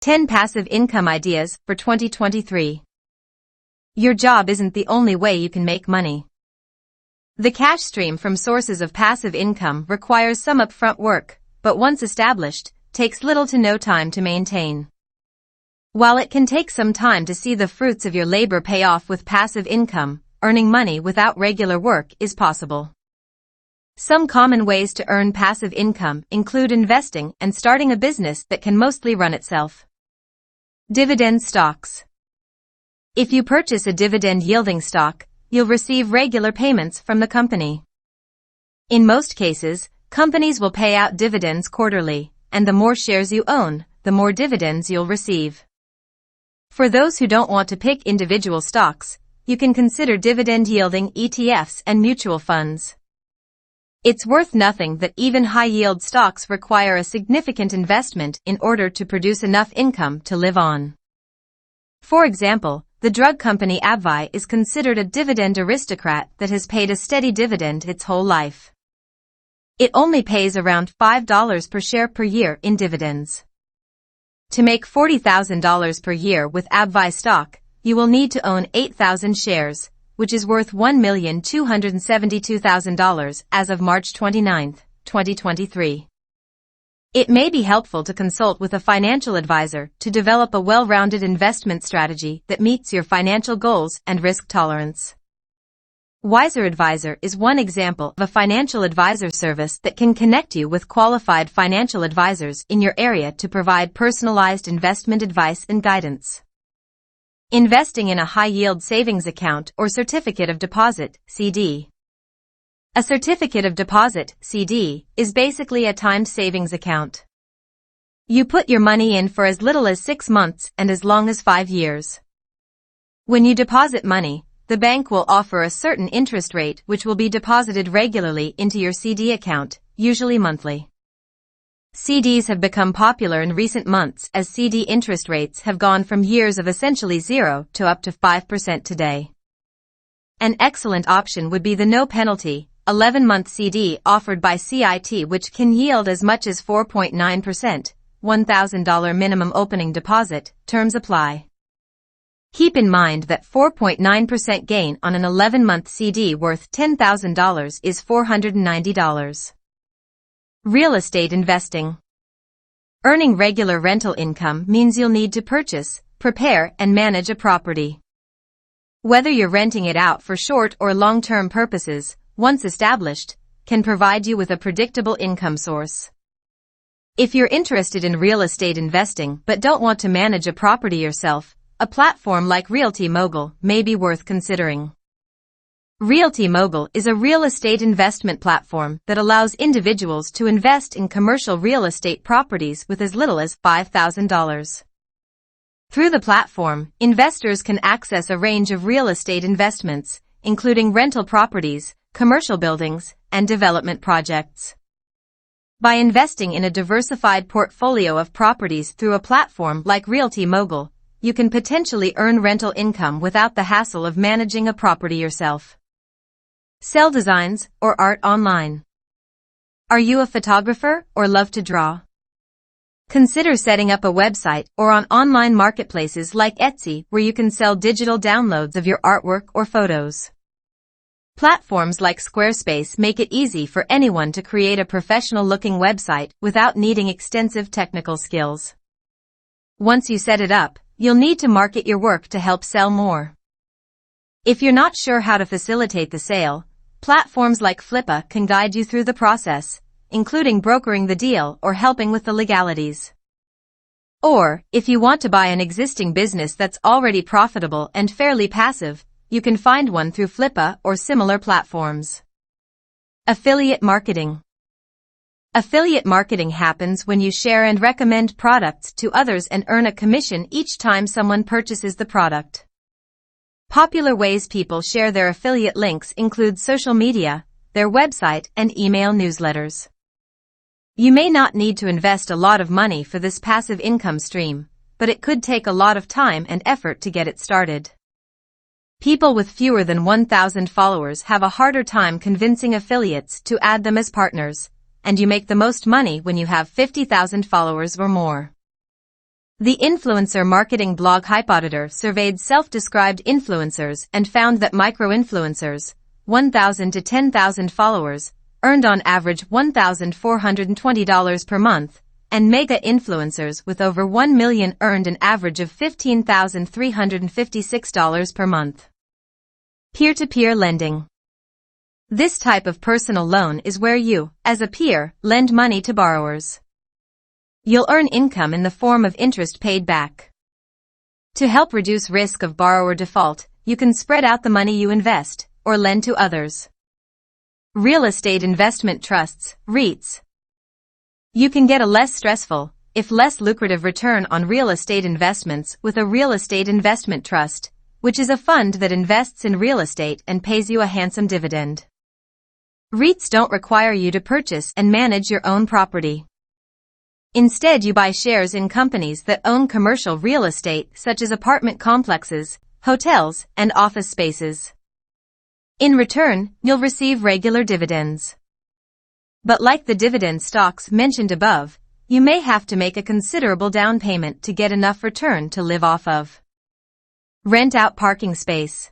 10 Passive Income Ideas for 2023. Your job isn't the only way you can make money. The cash stream from sources of passive income requires some upfront work, but once established, takes little to no time to maintain. While it can take some time to see the fruits of your labor pay off with passive income, earning money without regular work is possible. Some common ways to earn passive income include investing and starting a business that can mostly run itself. Dividend stocks. If you purchase a dividend-yielding stock, you'll receive regular payments from the company. In most cases, companies will pay out dividends quarterly, and the more shares you own, the more dividends you'll receive. For those who don't want to pick individual stocks, you can consider dividend-yielding ETFs and mutual funds. It's worth noting that even high-yield stocks require a significant investment in order to produce enough income to live on. For example, the drug company AbbVie is considered a dividend aristocrat that has paid a steady dividend its whole life. It only pays around $5 per share per year in dividends. To make $40,000 per year with AbbVie stock, you will need to own 8,000 shares, which is worth $1,272,000 as of March 29, 2023. It may be helpful to consult with a financial advisor to develop a well-rounded investment strategy that meets your financial goals and risk tolerance. Wiser Advisor is one example of a financial advisor service that can connect you with qualified financial advisors in your area to provide personalized investment advice and guidance. Investing in a high-yield savings account or certificate of deposit, CD. A certificate of deposit, CD, is basically a timed savings account. You put your money in for as little as 6 months and as long as 5 years. When you deposit money, the bank will offer a certain interest rate which will be deposited regularly into your CD account, usually monthly. CDs have become popular in recent months as CD interest rates have gone from years of essentially 0 to up to 5% today. An excellent option would be the no-penalty, 11-month CD offered by CIT, which can yield as much as 4.9%, $1,000 minimum opening deposit, terms apply. Keep in mind that 4.9% gain on an 11-month CD worth $10,000 is $490. Real estate investing. Earning regular rental income means you'll need to purchase, prepare, and manage a property. Whether you're renting it out for short or long-term purposes, once established, can provide you with a predictable income source. If you're interested in real estate investing but don't want to manage a property yourself, a platform like Realty Mogul may be worth considering. Realty Mogul is a real estate investment platform that allows individuals to invest in commercial real estate properties with as little as $5,000. Through the platform, investors can access a range of real estate investments, including rental properties, commercial buildings, and development projects. By investing in a diversified portfolio of properties through a platform like Realty Mogul, you can potentially earn rental income without the hassle of managing a property yourself. Sell designs or art online. Are you a photographer or love to draw? Consider setting up a website or on online marketplaces like Etsy where you can sell digital downloads of your artwork or photos. Platforms like Squarespace make it easy for anyone to create a professional-looking website without needing extensive technical skills. Once you set it up, you'll need to market your work to help sell more. If you're not sure how to facilitate the sale, platforms like Flippa can guide you through the process, including brokering the deal or helping with the legalities. Or, if you want to buy an existing business that's already profitable and fairly passive, you can find one through Flippa or similar platforms. Affiliate marketing. Affiliate marketing happens when you share and recommend products to others and earn a commission each time someone purchases the product. Popular ways people share their affiliate links include social media, their website, and email newsletters. You may not need to invest a lot of money for this passive income stream, but it could take a lot of time and effort to get it started. People with fewer than 1,000 followers have a harder time convincing affiliates to add them as partners, and you make the most money when you have 50,000 followers or more. The influencer marketing blog Hypauditor surveyed self-described influencers and found that micro-influencers, 1,000 to 10,000 followers, earned on average $1,420 per month, and mega-influencers with over 1 million earned an average of $15,356 per month. Peer-to-peer lending. This type of personal loan is where you, as a peer, lend money to borrowers. You'll earn income in the form of interest paid back. To help reduce risk of borrower default, you can spread out the money you invest, or lend to others. Real estate investment trusts, REITs. You can get a less stressful, if less lucrative return on real estate investments with a real estate investment trust, which is a fund that invests in real estate and pays you a handsome dividend. REITs don't require you to purchase and manage your own property. Instead, you buy shares in companies that own commercial real estate such as apartment complexes, hotels, and office spaces. In return, you'll receive regular dividends. But like the dividend stocks mentioned above, you may have to make a considerable down payment to get enough return to live off of. Rent out parking space.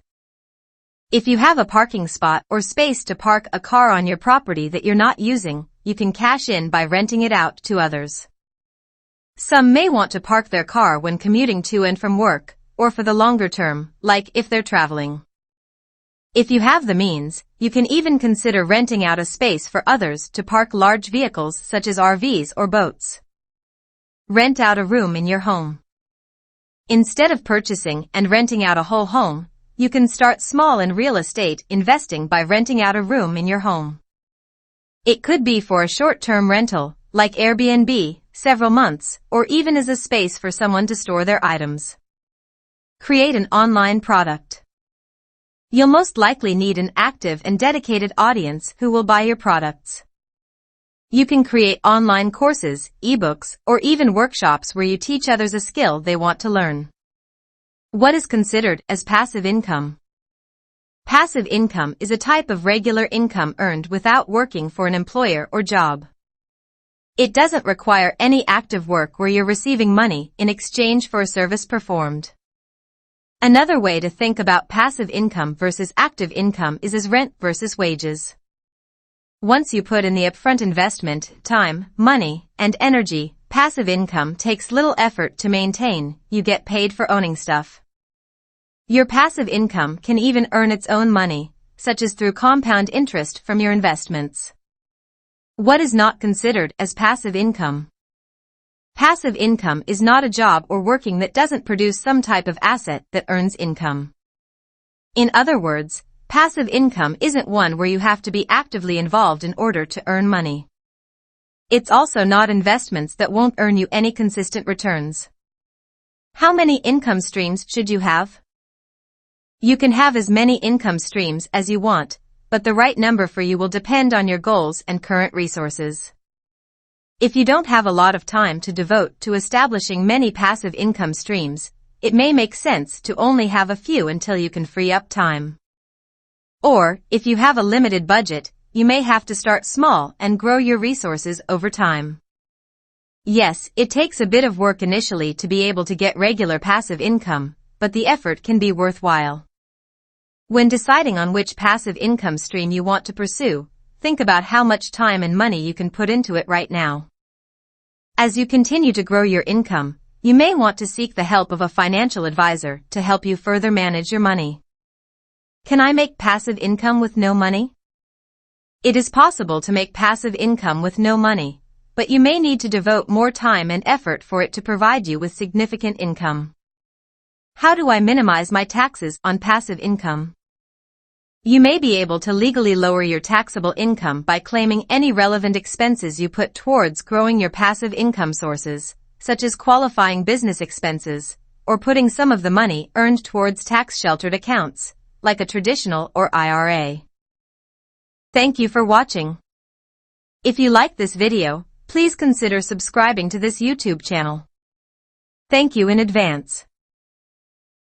If you have a parking spot or space to park a car on your property that you're not using, you can cash in by renting it out to others. Some may want to park their car when commuting to and from work, or for the longer term, like if they're traveling. If you have the means, you can even consider renting out a space for others to park large vehicles such as RVs or boats. Rent out a room in your home. Instead of purchasing and renting out a whole home, you can start small in real estate investing by renting out a room in your home. It could be for a short-term rental, like Airbnb, several months, or even as a space for someone to store their items. Create an online product. You'll most likely need an active and dedicated audience who will buy your products. You can create online courses, ebooks, or even workshops where you teach others a skill they want to learn. What is considered as passive income? Passive income is a type of regular income earned without working for an employer or job. It doesn't require any active work where you're receiving money in exchange for a service performed. Another way to think about passive income versus active income is as rent versus wages. Once you put in the upfront investment, time, money, and energy, passive income takes little effort to maintain, you get paid for owning stuff. Your passive income can even earn its own money, such as through compound interest from your investments. What is not considered as passive income? Passive income is not a job or working that doesn't produce some type of asset that earns income. In other words, passive income isn't one where you have to be actively involved in order to earn money. It's also not investments that won't earn you any consistent returns. How many income streams should you have? You can have as many income streams as you want, but the right number for you will depend on your goals and current resources. If you don't have a lot of time to devote to establishing many passive income streams, it may make sense to only have a few until you can free up time. Or, if you have a limited budget, you may have to start small and grow your resources over time. Yes, it takes a bit of work initially to be able to get regular passive income, but the effort can be worthwhile. When deciding on which passive income stream you want to pursue, think about how much time and money you can put into it right now. As you continue to grow your income, you may want to seek the help of a financial advisor to help you further manage your money. Can I make passive income with no money? It is possible to make passive income with no money, but you may need to devote more time and effort for it to provide you with significant income. How do I minimize my taxes on passive income? You may be able to legally lower your taxable income by claiming any relevant expenses you put towards growing your passive income sources, such as qualifying business expenses, or putting some of the money earned towards tax-sheltered accounts, like a traditional or IRA. Thank you for watching. If you like this video, please consider subscribing to this YouTube channel. Thank you in advance.